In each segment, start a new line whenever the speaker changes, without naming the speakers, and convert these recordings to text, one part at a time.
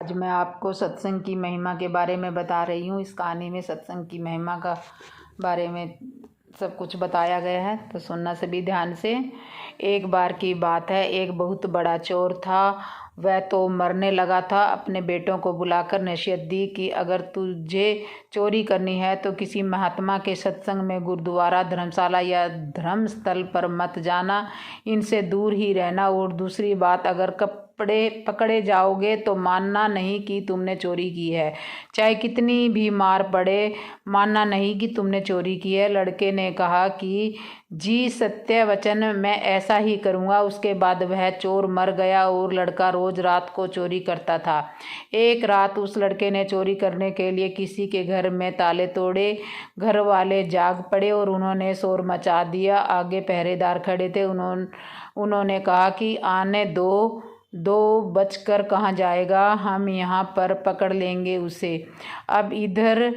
आज मैं आपको सत्संग की महिमा के बारे में बता रही हूँ। इस कहानी में सत्संग की महिमा का बारे में सब कुछ बताया गया है, तो सुनना सभी ध्यान से। एक बार की बात है, एक बहुत बड़ा चोर था। वह तो मरने लगा था। अपने बेटों को बुलाकर नसीहत दी कि अगर तुझे चोरी करनी है तो किसी महात्मा के सत्संग में, गुरुद्वारा, धर्मशाला या धर्म स्थल पर मत जाना, इनसे दूर ही रहना। और दूसरी बात, अगर पकड़े जाओगे तो मानना नहीं कि तुमने चोरी की है, चाहे कितनी भी मार पड़े, मानना नहीं कि तुमने चोरी की है। लड़के ने कहा कि जी सत्य वचन, मैं ऐसा ही करूँगा। उसके बाद वह चोर मर गया और लड़का रोज रात को चोरी करता था। एक रात उस लड़के ने चोरी करने के लिए किसी के घर में ताले तोड़े। घर वाले जाग पड़े और उन्होंने शोर मचा दिया। आगे पहरेदार खड़े थे। उन्होंने कहा कि आने दो बचकर कहाँ जाएगा, हम यहाँ पर पकड़ लेंगे उसे। अब इधर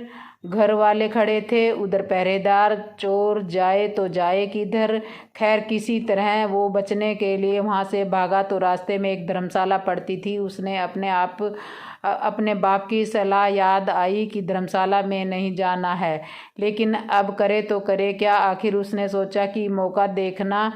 घर वाले खड़े थे, उधर पहरेदार। चोर जाए तो जाए किधर। खैर किसी तरह वो बचने के लिए वहाँ से भागा तो रास्ते में एक धर्मशाला पड़ती थी। उसने अपने बाप की सलाह याद आई कि धर्मशाला में नहीं जाना है, लेकिन अब करे तो करे क्या। आखिर उसने सोचा कि मौका देखना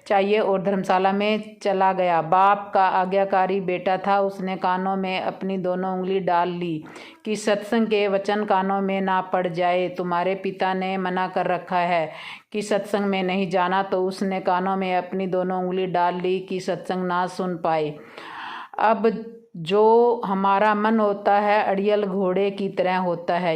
चाहिए और धर्मशाला में चला गया। बाप का आज्ञाकारी बेटा था। उसने कानों में अपनी दोनों उंगली डाल ली कि सत्संग के वचन कानों में ना पड़ जाए। तुम्हारे पिता ने मना कर रखा है कि सत्संग में नहीं जाना। तो उसने कानों में अपनी दोनों उंगली डाल ली कि सत्संग ना सुन पाए। अब जो हमारा मन होता है अड़ियल घोड़े की तरह होता है,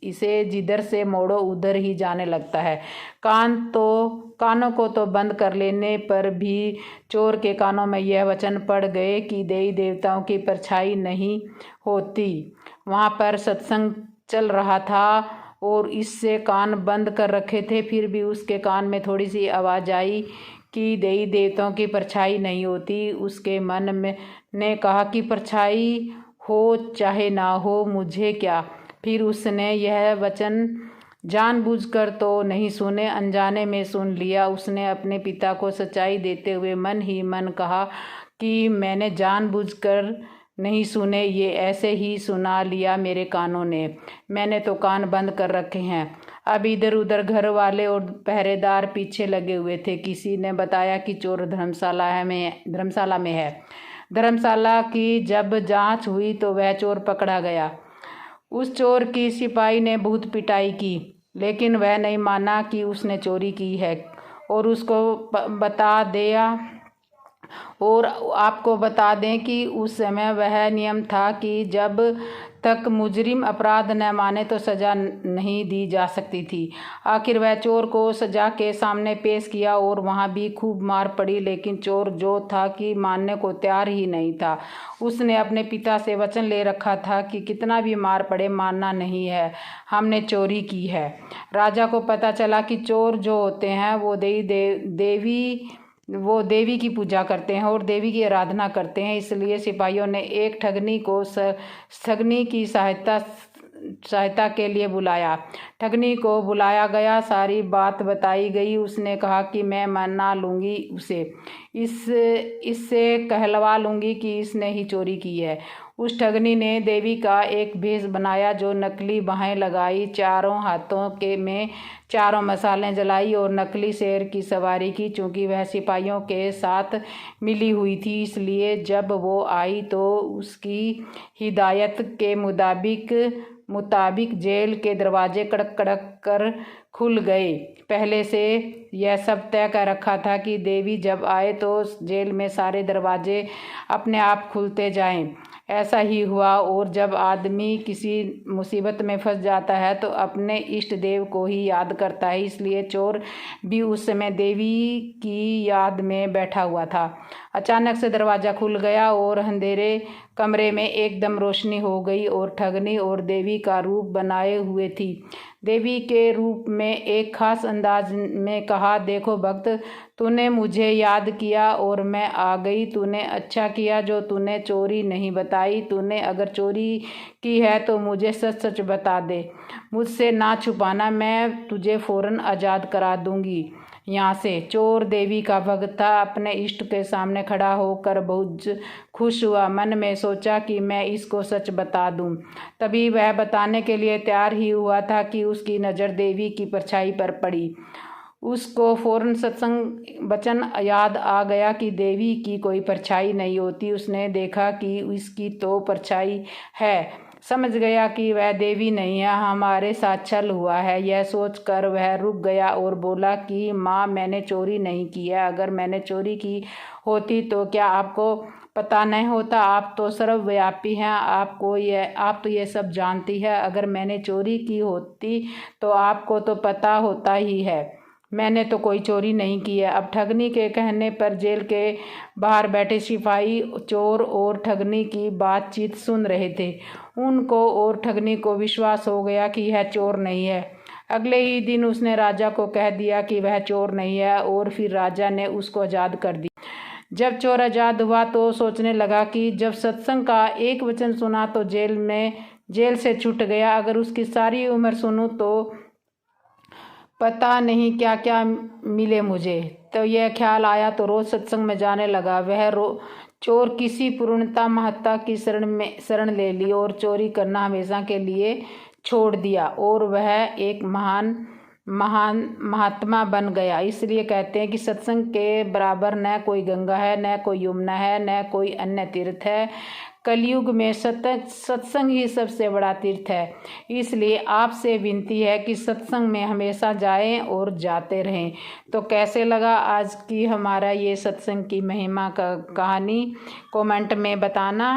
इसे जिधर से मोड़ो उधर ही जाने लगता है। कानों को तो बंद कर लेने पर भी चोर के कानों में यह वचन पड़ गए कि देवी देवताओं की परछाई नहीं होती। वहाँ पर सत्संग चल रहा था और इससे कान बंद कर रखे थे, फिर भी उसके कान में थोड़ी सी आवाज़ आई कि देवी देवताओं की परछाई नहीं होती। उसके मन में ने कहा कि परछाई हो चाहे ना हो, मुझे क्या। फिर उसने यह वचन जानबूझकर तो नहीं सुने, अनजाने में सुन लिया। उसने अपने पिता को सच्चाई देते हुए मन ही मन कहा कि मैंने जानबूझकर नहीं सुने, ये ऐसे ही सुना लिया मेरे कानों ने, मैंने तो कान बंद कर रखे हैं। अब इधर उधर घर वाले और पहरेदार पीछे लगे हुए थे। किसी ने बताया कि चोर धर्मशाला में है। धर्मशाला की जब जांच हुई तो वह चोर पकड़ा गया। उस चोर की सिपाही ने बहुत पिटाई की, लेकिन वह नहीं माना कि उसने चोरी की है और आपको बता दें कि उस समय वह नियम था कि जब तक मुजरिम अपराध न माने तो सज़ा नहीं दी जा सकती थी। आखिर वह चोर को सज़ा के सामने पेश किया और वहाँ भी खूब मार पड़ी, लेकिन चोर जो था कि मानने को तैयार ही नहीं था। उसने अपने पिता से वचन ले रखा था कि कितना भी मार पड़े मानना नहीं है, हमने चोरी की है। राजा को पता चला कि चोर जो होते हैं वो देवी की पूजा करते हैं और देवी की आराधना करते हैं। इसलिए सिपाहियों ने एक ठगनी की सहायता के लिए बुलाया। ठगनी को बुलाया गया, सारी बात बताई गई। उसने कहा कि मैं मना लूँगी उसे, इससे कहलवा लूँगी कि इसने ही चोरी की है। उस ठगनी ने देवी का एक भेष बनाया, जो नकली बाहें लगाई, चारों हाथों में चारों मसालें जलाई और नकली शेर की सवारी की। चूँकि वह सिपाहियों के साथ मिली हुई थी, इसलिए जब वो आई तो उसकी हिदायत के मुताबिक जेल के दरवाजे कड़क कड़क कर खुल गए। पहले से यह सब तय कर रखा था कि देवी जब आए तो जेल में सारे दरवाजे अपने आप खुलते जाएं। ऐसा ही हुआ। और जब आदमी किसी मुसीबत में फंस जाता है तो अपने इष्ट देव को ही याद करता है। इसलिए चोर भी उस समय देवी की याद में बैठा हुआ था। अचानक से दरवाज़ा खुल गया और अंधेरे कमरे में एकदम रोशनी हो गई और ठगनी और देवी का रूप बनाए हुए थी। देवी के रूप में एक खास अंदाज में कहा, देखो भक्त, तूने मुझे याद किया और मैं आ गई। तूने अच्छा किया जो तूने चोरी नहीं बताई। तूने अगर चोरी की है तो मुझे सच सच बता दे, मुझसे ना छुपाना, मैं तुझे फ़ौरन आज़ाद करा दूंगी। यहाँ से। चोर देवी का भक्त था। अपने इष्ट के सामने खड़ा होकर बहुत खुश हुआ। मन में सोचा कि मैं इसको सच बता दूं। तभी वह बताने के लिए तैयार ही हुआ था कि उसकी नज़र देवी की परछाई पर पड़ी। उसको फौरन सत्संग वचन याद आ गया कि देवी की कोई परछाई नहीं होती। उसने देखा कि इसकी तो परछाई है। समझ गया कि वह देवी नहीं है, हमारे साथ छल हुआ है। यह सोचकर वह रुक गया और बोला कि माँ, मैंने चोरी नहीं की है। अगर मैंने चोरी की होती तो क्या आपको पता नहीं होता? आप तो सर्वव्यापी हैं, आप तो ये सब जानती है। अगर मैंने चोरी की होती तो आपको तो पता होता ही है। मैंने तो कोई चोरी नहीं की है। अब ठगनी के कहने पर जेल के बाहर बैठे सिपाही चोर और ठगनी की बातचीत सुन रहे थे। उनको और ठगनी को विश्वास हो गया कि यह चोर नहीं है। अगले ही दिन उसने राजा को कह दिया कि वह चोर नहीं है और फिर राजा ने उसको आज़ाद कर दिया। जब चोर आज़ाद हुआ तो सोचने लगा कि जब सत्संग का एक वचन सुना तो जेल से छूट गया। अगर उसकी सारी उम्र सुनूं तो पता नहीं क्या क्या मिले मुझे। तो यह ख्याल आया तो रोज़ सत्संग में जाने लगा। वह चोर किसी पूर्णता महत्ता की शरण ले ली और चोरी करना हमेशा के लिए छोड़ दिया और वह एक महान महात्मा बन गया। इसलिए कहते हैं कि सत्संग के बराबर न कोई गंगा है, न कोई यमुना है, न कोई अन्य तीर्थ है। कलयुग में सत्संग ही सबसे बड़ा तीर्थ है। इसलिए आपसे विनती है कि सत्संग में हमेशा जाएं और जाते रहें। तो कैसे लगा आज की हमारा ये सत्संग की महिमा का कहानी, कमेंट में बताना।